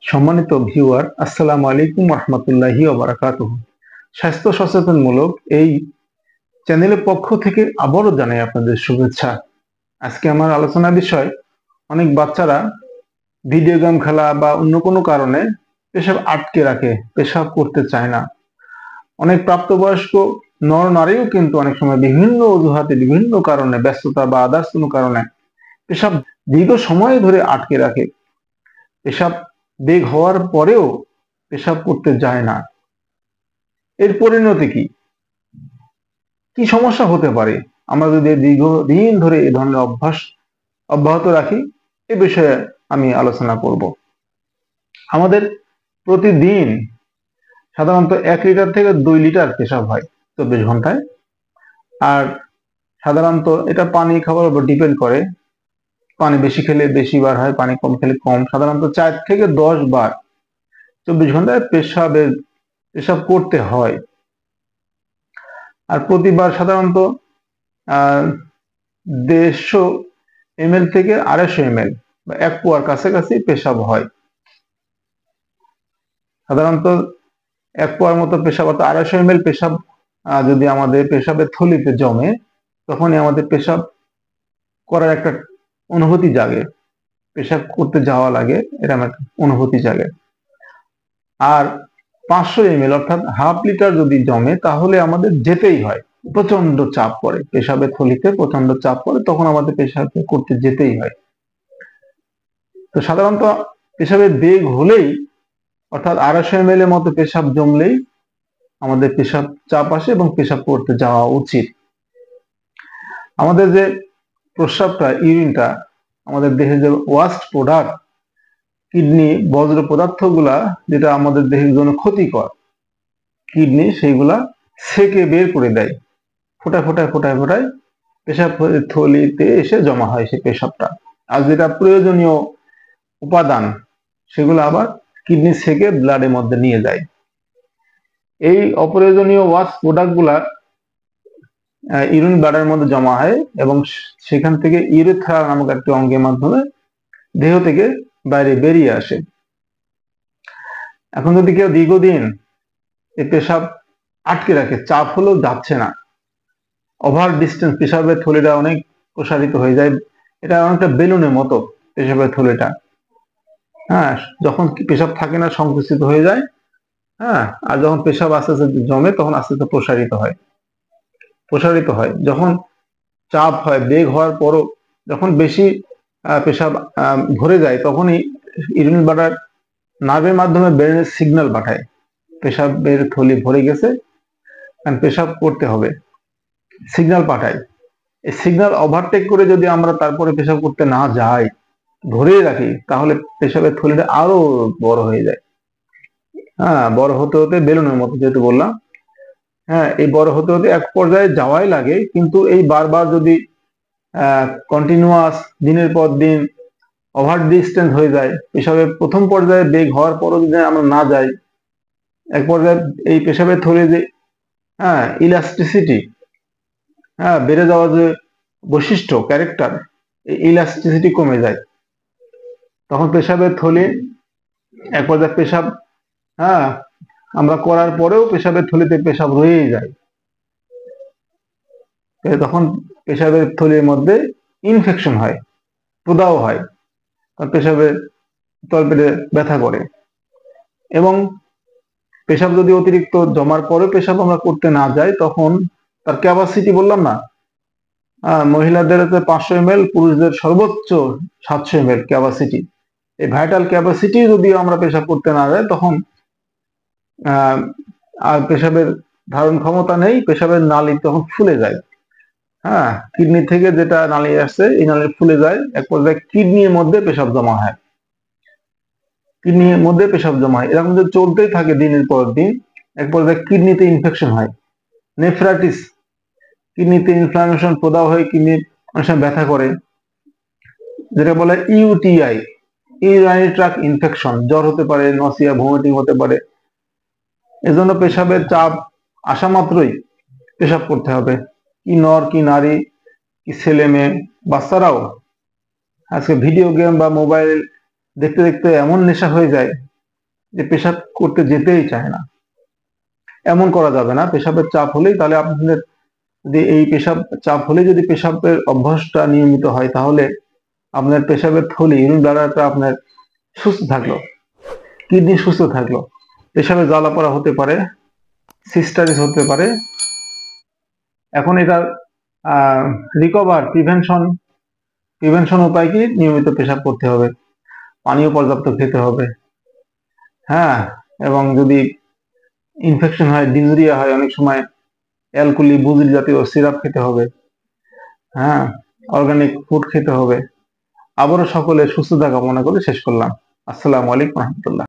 সম্মানিত ভিউয়ার, আসসালামু আলাইকুম রহমতুল্লাহি ওয়া বারাকাতুহু। স্বাস্থ্য সচেতনমূলক এই চ্যানেলের পক্ষ থেকে আবারও জানাই আপনাদের শুভেচ্ছা। আজকে আমার আলোচনার বিষয়, অনেক বাচ্চারা ভিডিও গেম খেলা বা অন্য কোনো কারণে পেশাব আটকে রাখে, পেশাব করতে চায় না। অনেক প্রাপ্তবয়স্ক নর নারীও কিন্তু অনেক সময় বিভিন্ন অজুহাতে, বিভিন্ন কারণে, ব্যস্ততা বা আদার্স কোনো কারণে পেশাব দীর্ঘ সময় ধরে আটকে রাখে। পেশাব বেগ হওয়ার পরেও পেশাব করতে যায় না। এর পরিণতি কি? কি সমস্যা হতে পারে আমরা যদি দীর্ঘদিন ধরে এই ধরনের অভ্যাস অব্যাহত রাখি? এ বিষয়ে আমি আলোচনা করব। আমাদের প্রতিদিন সাধারণত 1 লিটার থেকে 2 লিটার পেশাব হয় 24 ঘন্টায়। আর সাধারণত এটা পানি খাওয়ার উপর ডিপেন্ড করে। পানি বেশি খেলে বেশি বার হয়, পানি কম খেলে কম। সাধারণত 4 থেকে 10 বার 24 ঘন্টায় পেশাব করতে হয়। আর প্রতিবার সাধারণত 150 ml থেকে 250 ml বা 1 পোয়ার কাছাকাছি পেশাব হয়। সাধারণত 1 পোয়ার মতো পেশাব, অর্থাৎ 250 ml পেশাব যদি আমাদের পেশাবের থলিতে জমে, তখনই আমাদের পেশাব করার একটা অনুভূতি জাগে, পেশাব করতে যাওয়া লাগে, এরকম একটা অনুভূতি জাগে। আর 500 ml অর্থাৎ হাফ লিটার যদি জমে, তাহলে আমাদের যেতেই হয়। প্রচন্ড চাপ পড়ে, পেশাবের থলিতে প্রচন্ড চাপ পড়ে, তখন আমাদের পেশাব করতে যেতেই হয়। তো সাধারণত পেশাবের বেগ হলেই, অর্থাৎ 250 ml এর মতো পেশাব জমলেই আমাদের পেশাব চাপ আসে এবং পেশাব করতে যাওয়া উচিত। আমাদের যে প্রস্রাবটা, ইউরিনটা, আমাদের দেহের যে ওয়াস্ট প্রোডাক্ট, কিডনি বজ্র পদার্থগুলা যেটা আমাদের দেহের জন্য ক্ষতিকর, কিডনি সেইগুলা সেকে বের করে দেয়। ফোটায় ফোটায় ফোটায় ফোটায় পেশাব থলিতে এসে জমা হয় সেই পেশাবটা। আর যেটা প্রয়োজনীয় উপাদান, সেগুলো আবার কিডনি সেকে ব্লাডের মধ্যে নিয়ে যায়। এই অপ্রয়োজনীয় ওয়াস্ট প্রোডাক্ট গুলা ইউরিন ব্লাডের মধ্যে জমা হয় এবং সেখান থেকে ইউরেথ্রা নামক একটি অঙ্গের মাধ্যমে দেহ থেকে বাইরে বেরিয়ে আসে। এখন যদি কেউ দীর্ঘদিন এই পেশাব আটকে রাখে, চাপ হলেও যাচ্ছে না, ওভার ডিস্টেন্স, পেশাবের থলিটা অনেক প্রসারিত হয়ে যায়, এটা অনেকটা বেলুনের মতো পেশাবের থলিটা। হ্যাঁ, যখন পেশাব থাকে না সংকুচিত হয়ে যায়। হ্যাঁ, আর যখন পেশাব আস্তে আস্তে জমে, তখন আস্তে আস্তে প্রসারিত হয়। যখন চাপ হয়, বেগ হওয়ার পরও যখন বেশি পেশাব ভরে যায়, তখনই ইউরিন ব্লাডার নার্ভের মাধ্যমে ব্রেনের সিগন্যাল পাঠায়, পেশাবের থলি ভরে গেছে, পেশাব করতে হবে, সিগন্যাল পাঠায়। এই সিগন্যাল ওভারটেক করে যদি আমরা তারপরে পেশাব করতে না যাই, ধরেই রাখি, তাহলে পেশাবের থলিটা আরো বড় হয়ে যায়। হ্যাঁ, বড় হতে হতে বেলুনের মতো, যেহেতু বললাম, হ্যাঁ, এই বড় হতে হতে এক পর্যায়ে যাওয়াই লাগে। কিন্তু এই বারবার যদি কন্টিনিউয়াস দিনের পর দিন ওভার ডিস্টেন্স হয়ে যায়, পেশাবের প্রথম পর্যায়ে বেগ হওয়ার পরও যদি আমরা না যাই, এক পর্যায়ে এই পেশাবের থলে যে ইলাস্টিসিটি, বেড়ে যাওয়া যে বৈশিষ্ট্য, ক্যারেক্টার, এই ইলাস্টিসিটি কমে যায়। তখন পেশাবের থলি এক পর্যায়ে পেশাব আমরা করার পরেও পেশাবের থলিতে পেশাব রয়েই যায়। তখন পেশাবের থলির মধ্যে ইনফেকশন হয়, প্রদাহ হয়, পেশাবের তলপেটে ব্যথা করে। এবং পেশাব যদি অতিরিক্ত জমার পরেও পেশাব আমরা করতে না যাই, তখন তার ক্যাপাসিটি, বললাম না, মহিলাদের 500 ml, পুরুষদের সর্বোচ্চ 700 ml ক্যাপাসিটি। এই ভাইটাল ক্যাপাসিটি যদি আমরা পেশাব করতে না যাই, তখন আর পেশাবের ধারণ ক্ষমতা নেই, পেশাবের নালী তখন ফুলে যায়। কিডনি থেকে যেটা নালী আসছে, এই নালী ফুলে যায়, এক পর্যায়ে কিডনির মধ্যে পেশাব জমা হয়। এরকম যদি চলতেই থাকে দিনের পর দিন, এক পর্যায়ে কিডনিতে ইনফেকশন হয়, নেফ্রাইটিস, কিডনিতে ইনফ্লামেশন, প্রদাহ হয়ে কিডনি অনেক সময় ব্যথা করে, যেটা বলে ইউটিআই, ইউরিনারি ট্র্যাক্ট ইনফেকশন। জ্বর হতে পারে, নসিয়া, ভমিটিং হতে পারে। এজন্য পেশাবের চাপ আসা মাত্রই পেশাব করতে হবে। কি নর, কি নারী, কি ছেলে মেয়ে, বাচ্চারাও আজকে ভিডিও গেম বা মোবাইল দেখতে দেখতে এমন নেশা হয়ে যায়, যে পেশাব করতে যেতেই চায় না। এমন করা যাবে না। পেশাবের চাপ হলেই তাহলে আপনাদের যদি এই পেশাব চাপ হলে যদি পেশাবের অভ্যাসটা নিয়মিত হয়, তাহলে আপনার পেশাবের থলি ইউরিন ব্লাডারটা আপনার সুস্থ থাকলো, কিডনি সুস্থ থাকলো। পেশাবে জ্বালাপোড়া হতে পারে, সিস্টারিস হতে পারে। এখন এটার রিকভার প্রিভেনশন উপায় কি? নিয়মিত পেশাব করতে হবে, পানীয় পর্যাপ্ত খেতে হবে। হ্যাঁ, এবং যদি ইনফেকশন হয়, ডিজরিয়া হয়, অনেক সময় অ্যালকুলি বুজিল জাতীয় সিরাপ খেতে হবে। হ্যাঁ, অর্গানিক ফুড খেতে হবে। আবারও সকলের সুস্থতা কামনা করে শেষ করলাম। আসসালামু আলাইকুম রহমতুল্লাহ।